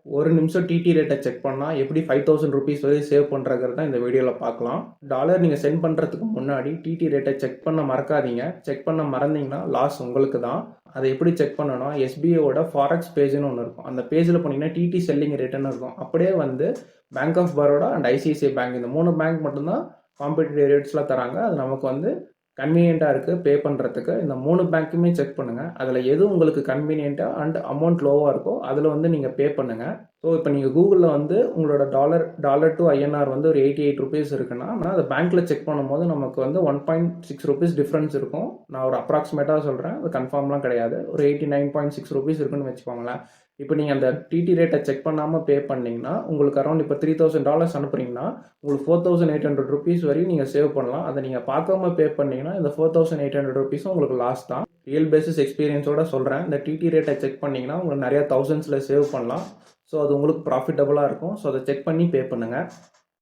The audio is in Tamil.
ஒரு நிமிஷம் டிடி ரேட்டை செக் பண்ணால் எப்படி ₹5000 வரை சேவ் பண்ணுறங்கிறது தான் இந்த வீடியோவில் பார்க்கலாம். டாலர் நீங்கள் சென்ட் பண்ணுறதுக்கு முன்னாடி டிடி ரேட்டை செக் பண்ண மறக்காதீங்க. செக் பண்ண மறந்தீங்கன்னா லாஸ் உங்களுக்கு தான். அதை எப்படி செக் பண்ணணும்னா எஸ்பிஐயோட ஃபாரெக்ஸ் பேஜ்னு ஒன்று இருக்கும். அந்த பேஜில் போனீங்கன்னா டிடி செல்லிங் ரேட்டுன்னு இருக்கும். அப்படியே வந்து bank of Baroda and ICICI bank இந்த 3 பேங்க் மட்டும்தான் காம்படிட்டிவ் ரேட்ஸ்லாம் தராங்க. அது நமக்கு வந்து கன்வீனியண்ட்டாக இருக்குது பே பண்ணுறதுக்கு. இந்த 3 பேங்க்குமே செக் பண்ணுங்கள். அதில் எது உங்களுக்கு கன்வீனியண்ட்டாக அண்ட் அமௌண்ட் லோவாக இருக்கோ அதில் வந்து நீங்கள் பே பண்ணுங்கள். ஸோ இப்போ நீங்கள் கூகுளில் வந்து உங்களோட டாலர் டு ஐஎன்ஆர் வந்து ஒரு ₹88 இருக்குன்னா, ஆனால் அதை பேங்க்கில் செக் பண்ணும்போது நமக்கு வந்து ₹1.6 டிஃப்ரென்ஸ் இருக்கும். நான் ஒரு அப்ராக்சிமேட்டாக சொல்கிறேன், அது கன்ஃபார்ம்லாம் கிடையாது. ஒரு ₹89.6 இருக்குன்னு வச்சுக்கோங்களேன். இப்போ நீங்கள் அந்த டிடி ரேட்டை செக் பண்ணாமல் பே பண்ணிங்கன்னா உங்களுக்கு அரௌண்ட் இப்போ $3000 அனுப்புறீங்கன்னா உங்களுக்கு ₹4800 வரையும் நீங்கள் சேவ் பண்ணலாம். அதை நீங்கள் பார்க்காம பே பண்ணீங்கன்னா இந்த ₹4800 உங்களுக்கு லாஸ் தான். ரியல் பேசிஸ் எக்ஸ்பீரியன்ஸோட சொல்கிறேன். இந்த டிடி ரேட்டை செக் பண்ணிங்கன்னா உங்களுக்கு நிறையா தௌசண்ட்ஸில் சேவ் பண்ணலாம். ஸோ அது உங்களுக்கு ப்ராஃபிட்டபுளாக இருக்கும். ஸோ அதை செக் பண்ணி பே பண்ணுங்கள்.